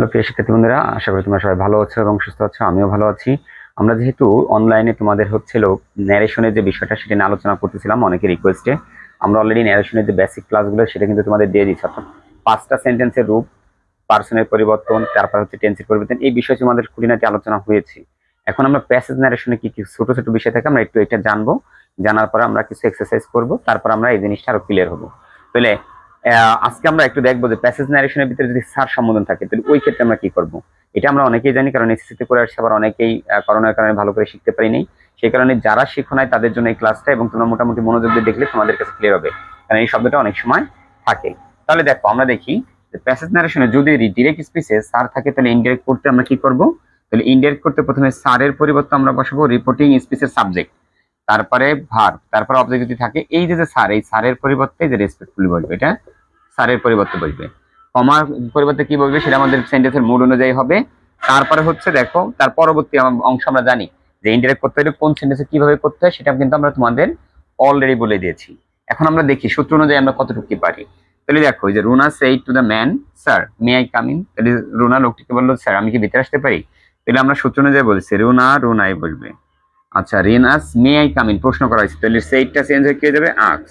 Hello প্রিয় শিক্ষার্থী বন্ধুরা, আশা করি তোমরা সবাই ভালো আছো এবং সুস্থ আছো। আমিও ভালো আছি। আমরা যেহেতু অনলাইনে তোমাদের হচ্ছিল ন্যারেশনের যে বিষয়টা সেটা নিয়ে আলোচনা করতেছিলাম অনেকের রিকোয়েস্টে, আমরা অলরেডি ন্যারেশনের যে বেসিক ক্লাসগুলো সেটা কিন্তু তোমাদের দিয়ে দিচ্ছি। অর্থাৎ 5টা সেন্টেন্সের রূপ, পার্সনের পরিবর্তন, তারপর হচ্ছে টেন্সের পরিবর্তন, এই বিষয়ে তোমাদের খুঁটিনাটি আলোচনা হয়েছে। এখন আমরা প্যাসেজ ন্যারেশনে কি কি ছোট ছোট বিষয় থাকে আমরা একটু এটা জানবো। জানার পর আমরা কিছু এক্সারসাইজ করব, তারপর আমরা এই জিনিসটা আরো ক্লিয়ার হবো। তাহলে আজকে আমরা একটু দেখবো যে প্যাসেজ ন্যারেশনের ভিতরে যদি সার সম্বোধন থাকে তাহলে ওই ক্ষেত্রে আমরা কি করব। এটা আমরা অনেকেই জানি, কারণ এসএসসিতে করে আসছে, আবার অনেকেই করোনার কারণে ভালো করে শিখতে পারিনি। সেই কারণে যারা শিখো নাই তাদের জন্য এই ক্লাসটা, এবং তোমরা মোটামুটি মনোযোগ দিয়ে দেখলে তোমাদের কাছে ক্লিয়ার হবে, কারণ এই শব্দটা অনেক সময় থাকে। তাহলে দেখো আমরা দেখি প্যাসেজ নারেশনে যদি ডিরেক্ট স্পিচে সার থাকে তাহলে ইনডিরেক্ট করতে আমরা কি করব। তাহলে ইনডিরেক্ট করতে প্রথমে সারের পরিবর্তে আমরা বসাবো রিপোর্টিং স্পিচের সাবজেক্ট, তারপরে ভার্ব, তারপরে অবজেক্ট যদি থাকে এই যে স্যার, এই স্যারের পরিবর্তে যে রেসপেক্টফুলি বলবে, এটা স্যারের পরিবর্তে বলবে। কমার পরিবর্তে কি বলবে সেটা আমাদের সেন্টেন্সের মুড অনুযায়ী হবে। তারপরে হচ্ছে দেখো তার পরবর্তী অংশ আমরা জানি যে ইনডিরেক্ট করতে হলে কোন সেন্টেন্সে কিভাবে করতে হয়, সেটা কিন্তু আমরা তোমাদের অলরেডি বলে দিয়েছি। এখন আমরা দেখি সূত্র অনুযায়ী আমরা কতটুকু কি পারি। তাহলে দেখো যে Runa said to the man, sir may I come in. তাহলে রুনা লোকটিকে বললো, স্যার আমি কি ভিতরে আসতে পারি। তাহলে আমরা সূত্র অনুযায়ী বলছি রুনা রুনাই বলবে। আচ্ছা, রিনাস মে আই কাম ইন প্রশ্ন করা হয়েছে, তাহলে সেইডটা চেঞ্জ হয়ে কি হয়ে যাবে ask.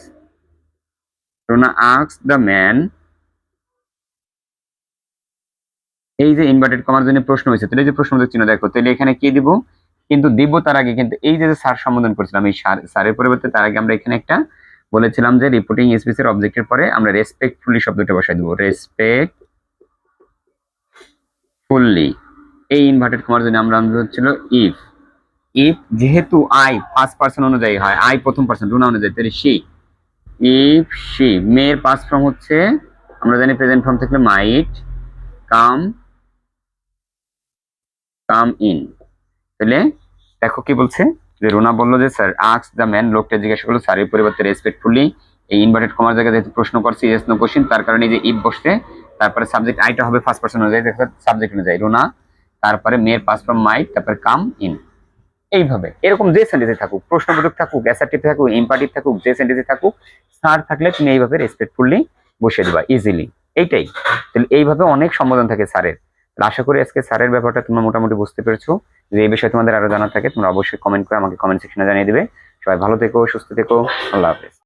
Runa ask the man, এই যে ইনভার্টেড কমার জন্য প্রশ্ন হয়েছে, তাহলে যে প্রশ্নবোধক চিহ্ন দেখো, তাহলে এখানে কি দিব, কিন্তু দিব তার আগে কিন্তু এই যে স্যার সম্বোধন করছিলাম, এই স্যারের পরিবর্তে তার আগে আমরা এখানে একটা বলেছিলাম যে রিপোর্টিং স্পিচের অবজেক্টের পরে আমরা রেসপেক্টফুলি শব্দটা বসাই দিব, রেসপেক্টফুলি। এই ইনভার্টেড কমার জন্য আমরা হচ্ছিল ইফ। ইফ যেহেতু আই ফার্স্ট পার্সন অনুযায়ী হয়, আই প্রথম পার্সন রুনা অনুযায়ী, তাহলে সি। ইফ সি, মেয়ের পাস্ট ফর্ম হচ্ছে আমরা জানি প্রেজেন্ট ফর্ম থাকলে মাইট কাম কাম ইন। তাহলে দেখো কি বলছে যে রুনা বললো যে স্যার আস্ক দ্য ম্যান, লোকটা জিজ্ঞাসা করলো স্যারের পরিবর্তে রেসপেক্টফুলি। এই ইনভার্টেড কমার জায়গায় যেহেতু প্রশ্ন করছি ইয়েস নো কোশ্চেন, তার কারণে যে ইফ বসছে, তারপরে সাবজেক্ট আইটা হবে ফার্স্ট পার্সন অনুযায়ী, দেখো সাবজেক্ট অনুযায়ী রুনা, তারপরে মেয়ের পাস্ট ফর্ম মাইট, তারপরে কাম ইন। এইভাবে এরকম যে সেন্টেন্সে থাকুক, প্রশ্নবোধক থাকুক, অ্যাসার্টিভ থাকুক, ইম্পারেটিভ থাকুক, যে সেন্টেন্সে থাকুক, স্যার থাকলে তুমি এইভাবে রেসপেক্টফুলি বসিয়ে দিবা ইজিলি। এইটাই। তাহলে এইভাবে অনেক সম্বোধন থাকে স্যারের। আশা করি আজকে স্যারের ব্যাপারটা তোমরা মোটামুটি বুঝতে পেরেছো। যদি এই বিষয়ে তোমাদের আরো জানার থাকে তোমরা অবশ্যই কমেন্ট করে আমাকে কমেন্ট সেকশনে জানিয়ে দিবে। সবাই ভালো থেকো, সুস্থ থেকো, আল্লাহ হাফেজ।